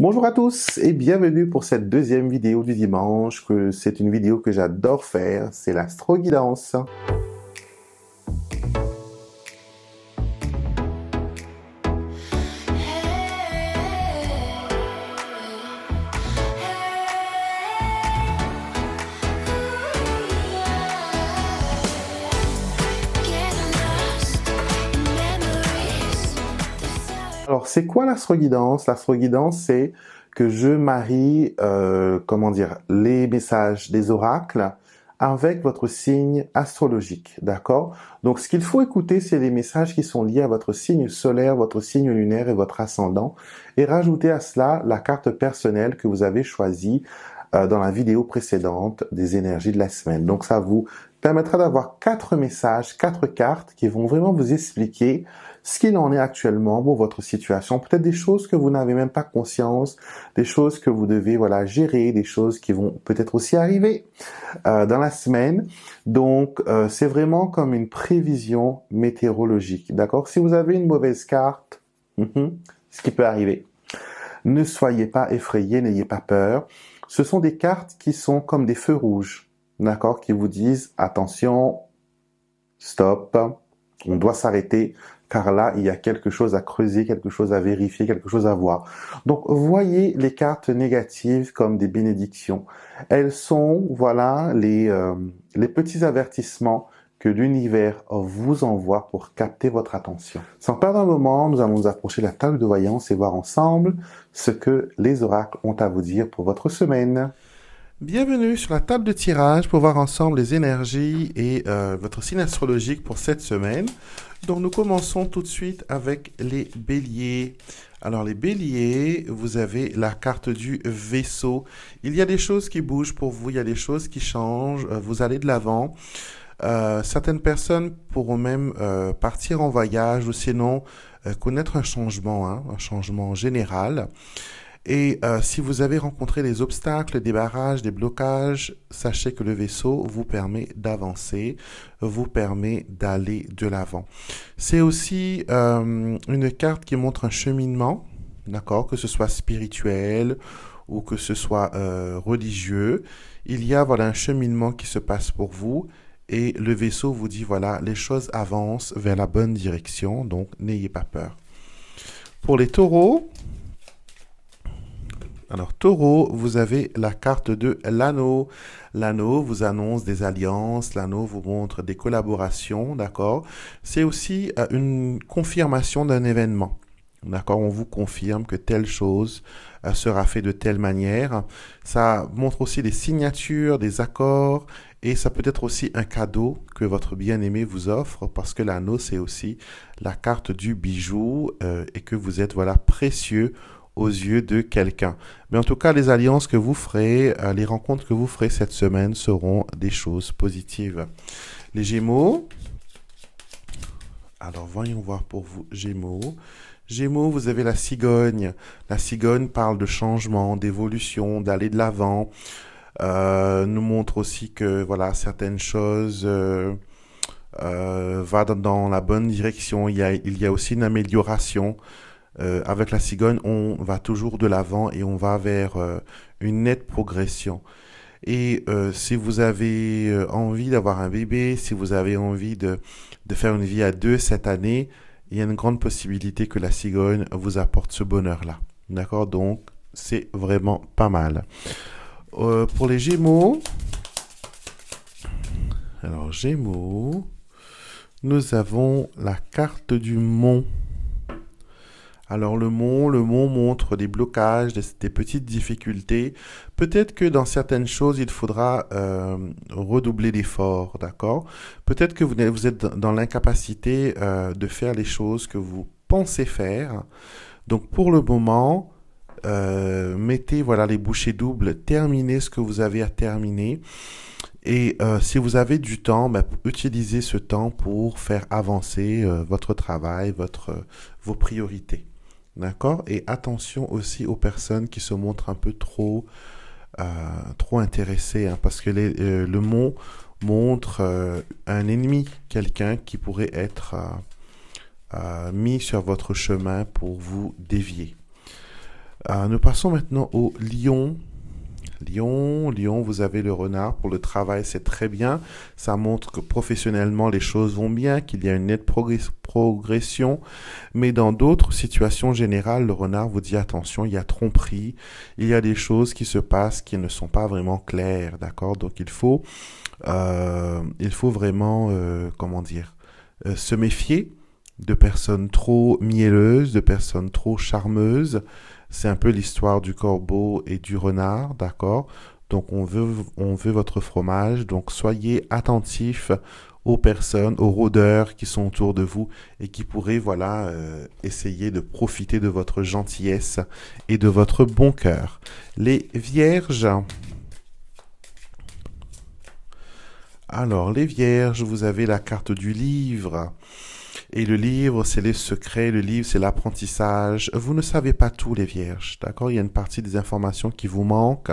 Bonjour à tous et bienvenue pour cette deuxième vidéo du dimanche. C'est une vidéo que j'adore faire, c'est l'astro-guidance. Alors, c'est quoi l'astro-guidance? L'astro-guidance, c'est que je marie, les messages des oracles avec votre signe astrologique, d'accord? Donc, ce qu'il faut écouter, c'est les messages qui sont liés à votre signe solaire, votre signe lunaire et votre ascendant, et rajouter à cela la carte personnelle que vous avez choisie dans la vidéo précédente des énergies de la semaine. Donc, ça vous permettra d'avoir 4 messages, 4 cartes qui vont vraiment vous expliquer ce qu'il en est actuellement pour votre situation, peut-être des choses que vous n'avez même pas conscience, des choses que vous devez gérer, des choses qui vont peut-être aussi arriver dans la semaine. Donc, c'est vraiment comme une prévision météorologique, d'accord? Si vous avez une mauvaise carte, ce qui peut arriver, ne soyez pas effrayés, n'ayez pas peur. Ce sont des cartes qui sont comme des feux rouges, d'accord? Qui vous disent, attention, stop, on doit s'arrêter, car là, il y a quelque chose à creuser, quelque chose à vérifier, quelque chose à voir. Donc, voyez les cartes négatives comme des bénédictions. Elles sont, les petits avertissements que l'univers vous envoie pour capter votre attention. Sans perdre un moment, nous allons nous approcher de la table de voyance et voir ensemble ce que les oracles ont à vous dire pour votre semaine. Bienvenue sur la table de tirage pour voir ensemble les énergies et votre signe astrologique pour cette semaine. Donc nous commençons tout de suite avec les béliers. Alors les béliers, vous avez la carte du vaisseau. Il y a des choses qui bougent pour vous, il y a des choses qui changent, vous allez de l'avant. Certaines personnes pourront même partir en voyage ou sinon connaître un changement général. Et si vous avez rencontré des obstacles, des barrages, des blocages, sachez que le vaisseau vous permet d'avancer, vous permet d'aller de l'avant. C'est aussi une carte qui montre un cheminement, d'accord, que ce soit spirituel ou que ce soit religieux. Il y a un cheminement qui se passe pour vous et le vaisseau vous dit les choses avancent vers la bonne direction, donc n'ayez pas peur. Pour les taureaux, alors, taureau, vous avez la carte de l'anneau. L'anneau vous annonce des alliances, l'anneau vous montre des collaborations, d'accord? C'est aussi une confirmation d'un événement, d'accord? On vous confirme que telle chose sera faite de telle manière. Ça montre aussi des signatures, des accords, et ça peut être aussi un cadeau que votre bien-aimé vous offre, parce que l'anneau, c'est aussi la carte du bijou, et que vous êtes, précieux aux yeux de quelqu'un. Mais en tout cas, les alliances que vous ferez, les rencontres que vous ferez cette semaine seront des choses positives. Les Gémeaux. Alors, voyons voir pour vous, Gémeaux. Gémeaux, vous avez la cigogne. La cigogne parle de changement, d'évolution, d'aller de l'avant. Nous montre aussi que certaines choses vont dans la bonne direction. Il y a aussi une amélioration. Avec la cigogne, on va toujours de l'avant et on va vers une nette progression. Et si vous avez envie d'avoir un bébé, si vous avez envie de faire une vie à deux cette année, il y a une grande possibilité que la cigogne vous apporte ce bonheur-là. D'accord? Donc, c'est vraiment pas mal. Pour les Gémeaux, alors Gémeaux, nous avons la carte du mont. Alors le mont montre des blocages, des petites difficultés. Peut-être que dans certaines choses, il faudra redoubler d'efforts, d'accord? Peut-être que vous êtes dans l'incapacité de faire les choses que vous pensez faire. Donc pour le moment, mettez les bouchées doubles, terminez ce que vous avez à terminer. Et si vous avez du temps, utilisez ce temps pour faire avancer votre travail, vos priorités. D'accord? Et attention aussi aux personnes qui se montrent un peu trop intéressées, parce que le mont montre un ennemi, quelqu'un qui pourrait être mis sur votre chemin pour vous dévier. Nous passons maintenant au lion. Lion, vous avez le renard. Pour le travail, c'est très bien. Ça montre que professionnellement, les choses vont bien, qu'il y a une nette progression. Mais dans d'autres situations générales, le renard vous dit attention, il y a tromperie. Il y a des choses qui se passent qui ne sont pas vraiment claires, d'accord? Donc il faut vraiment, comment dire, se méfier de personnes trop mielleuses, de personnes trop charmeuses. C'est un peu l'histoire du corbeau et du renard, d'accord? Donc on veut votre fromage, donc soyez attentifs aux personnes, aux rôdeurs qui sont autour de vous et qui pourraient, voilà, essayer de profiter de votre gentillesse et de votre bon cœur. Les vierges. Alors, les vierges, vous avez la carte du livre. Et le livre, c'est les secrets, le livre, c'est l'apprentissage. Vous ne savez pas tout, les vierges, d'accord? Il y a une partie des informations qui vous manquent.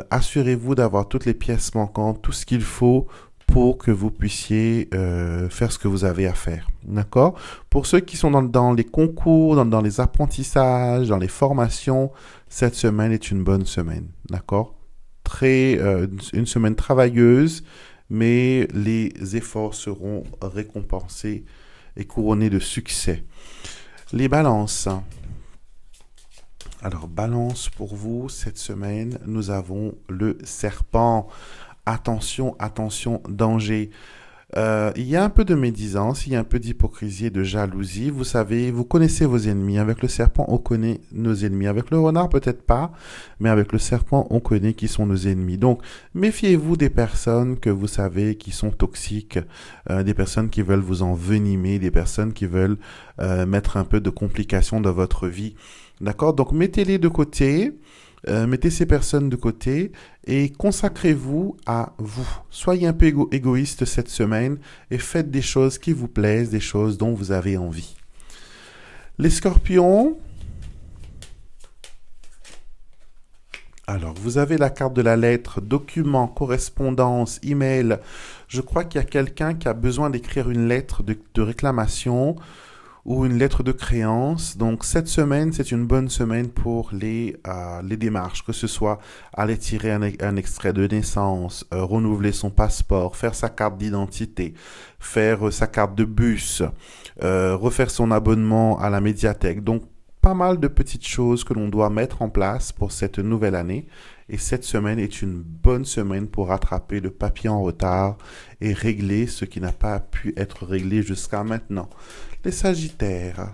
Assurez-vous d'avoir toutes les pièces manquantes, tout ce qu'il faut pour que vous puissiez faire ce que vous avez à faire, d'accord? Pour ceux qui sont dans les concours, dans les apprentissages, dans les formations, cette semaine est une bonne semaine, d'accord? Une semaine travailleuse, mais les efforts seront récompensés et couronné de succès. Les balances. Alors, balance pour vous, cette semaine, nous avons le serpent. Attention, attention, danger. Il y a un peu de médisance, il y a un peu d'hypocrisie et de jalousie. Vous savez, vous connaissez vos ennemis. Avec le serpent, on connaît nos ennemis. Avec le renard, peut-être pas, mais avec le serpent, on connaît qui sont nos ennemis. Donc, méfiez-vous des personnes que vous savez qui sont toxiques, des personnes qui veulent vous envenimer, des personnes qui veulent mettre un peu de complications dans votre vie. D'accord? Donc, mettez-les de côté. Mettez ces personnes de côté et consacrez-vous à vous. Soyez un peu égoïste cette semaine et faites des choses qui vous plaisent, des choses dont vous avez envie. Les scorpions. Alors, vous avez la carte de la lettre, document, correspondance, email. Je crois qu'il y a quelqu'un qui a besoin d'écrire une lettre de réclamation ou une lettre de créance. Donc cette semaine, c'est une bonne semaine pour les démarches, que ce soit aller tirer un extrait de naissance, renouveler son passeport, faire sa carte d'identité, faire sa carte de bus, refaire son abonnement à la médiathèque. Donc pas mal de petites choses que l'on doit mettre en place pour cette nouvelle année. Et cette semaine est une bonne semaine pour rattraper le papier en retard et régler ce qui n'a pas pu être réglé jusqu'à maintenant. Les Sagittaires,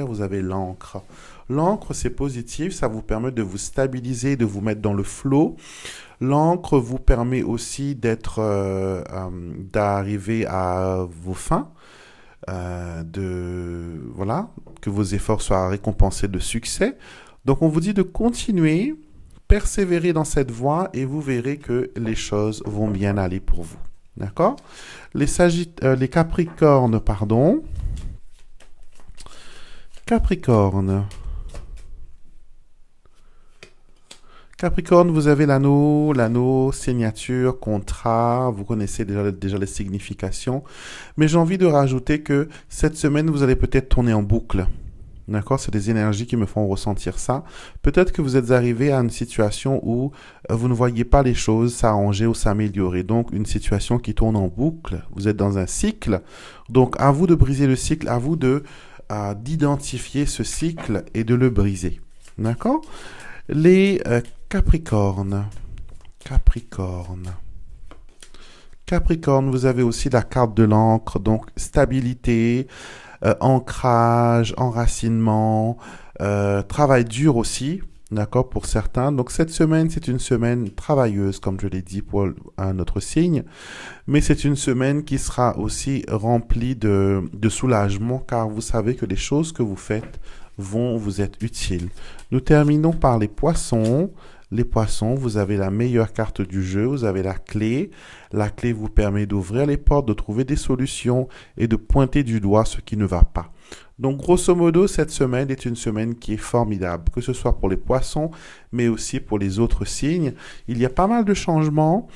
vous avez l'encre. L'encre, c'est positif, ça vous permet de vous stabiliser, de vous mettre dans le flow. L'encre vous permet aussi d'arriver à vos fins. Voilà, que vos efforts soient récompensés de succès. Donc on vous dit de continuer, persévérer dans cette voie et vous verrez que les choses vont bien aller pour vous. D'accord? Les Capricornes, pardon. Capricorne. Capricorne, vous avez l'anneau, signature, contrat, vous connaissez déjà les significations. Mais j'ai envie de rajouter que cette semaine, vous allez peut-être tourner en boucle. D'accord? C'est des énergies qui me font ressentir ça. Peut-être que vous êtes arrivé à une situation où vous ne voyez pas les choses s'arranger ou s'améliorer. Donc, une situation qui tourne en boucle. Vous êtes dans un cycle. Donc, à vous de briser le cycle, à vous d'identifier ce cycle et de le briser. D'accord? Les Capricornes. Capricorne, vous avez aussi la carte de l'encre, donc stabilité, ancrage, enracinement, travail dur aussi, d'accord, pour certains. Donc cette semaine, c'est une semaine travailleuse, comme je l'ai dit pour un autre signe, mais c'est une semaine qui sera aussi remplie de soulagement, car vous savez que les choses que vous faites vont vous être utiles. Nous terminons par les poissons. Les poissons, vous avez la meilleure carte du jeu, vous avez la clé. La clé vous permet d'ouvrir les portes, de trouver des solutions et de pointer du doigt ce qui ne va pas. Donc, grosso modo, cette semaine est une semaine qui est formidable, que ce soit pour les poissons, mais aussi pour les autres signes. Il y a pas mal de changements,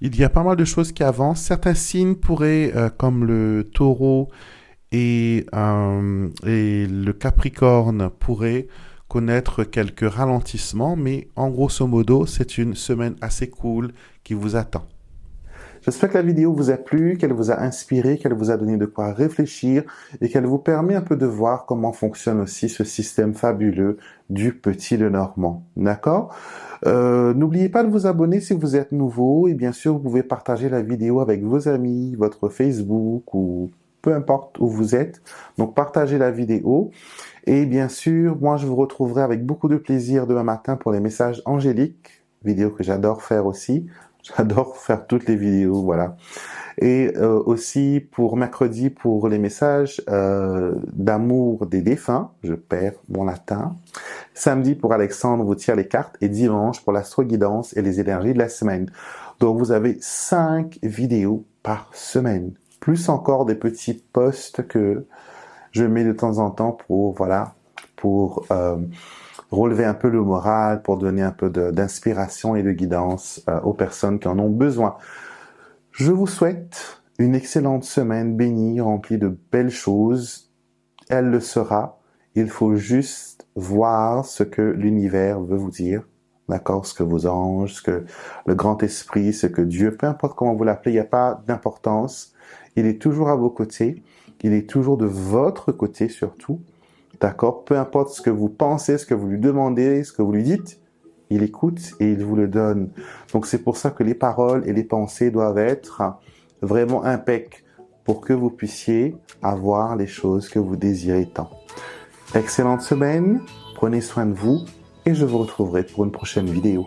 il y a pas mal de choses qui avancent. Certains signes pourraient, comme le taureau et le Capricorne pourrait connaître quelques ralentissements, mais en grosso modo, c'est une semaine assez cool qui vous attend. J'espère que la vidéo vous a plu, qu'elle vous a inspiré, qu'elle vous a donné de quoi réfléchir et qu'elle vous permet un peu de voir comment fonctionne aussi ce système fabuleux du Petit Lenormand. D'accord? N'oubliez pas de vous abonner si vous êtes nouveau et bien sûr, vous pouvez partager la vidéo avec vos amis, votre Facebook ou peu importe où vous êtes. Donc, partagez la vidéo. Et bien sûr, moi, je vous retrouverai avec beaucoup de plaisir demain matin pour les messages angéliques, vidéo que j'adore faire aussi. J'adore faire toutes les vidéos, voilà. Et aussi pour mercredi, pour les messages d'amour des défunts, je perds mon latin. Samedi, pour Alexandre, vous tire les cartes. Et dimanche, pour l'astro-guidance et les énergies de la semaine. Donc, vous avez 5 vidéos par semaine. Plus encore des petits posts que je mets de temps en temps pour, voilà, pour relever un peu le moral, pour donner un peu d'inspiration et de guidance aux personnes qui en ont besoin. Je vous souhaite une excellente semaine bénie, remplie de belles choses. Elle le sera. Il faut juste voir ce que l'univers veut vous dire. D'accord? Ce que vos anges, ce que le grand esprit, ce que Dieu, peu importe comment vous l'appelez, il n'y a pas d'importance. Il est toujours à vos côtés. Il est toujours de votre côté surtout. D'accord? Peu importe ce que vous pensez, ce que vous lui demandez, ce que vous lui dites, il écoute et il vous le donne. Donc c'est pour ça que les paroles et les pensées doivent être vraiment impeccables pour que vous puissiez avoir les choses que vous désirez tant. Excellente semaine, prenez soin de vous et je vous retrouverai pour une prochaine vidéo.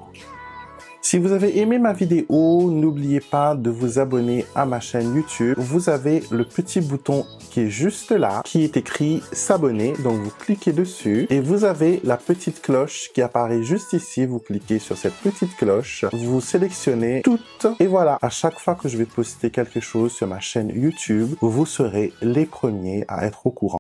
Si vous avez aimé ma vidéo, n'oubliez pas de vous abonner à ma chaîne YouTube. Vous avez le petit bouton qui est juste là, qui est écrit s'abonner. Donc vous cliquez dessus et vous avez la petite cloche qui apparaît juste ici. Vous cliquez sur cette petite cloche, vous sélectionnez toutes et voilà. À chaque fois que je vais poster quelque chose sur ma chaîne YouTube, vous serez les premiers à être au courant.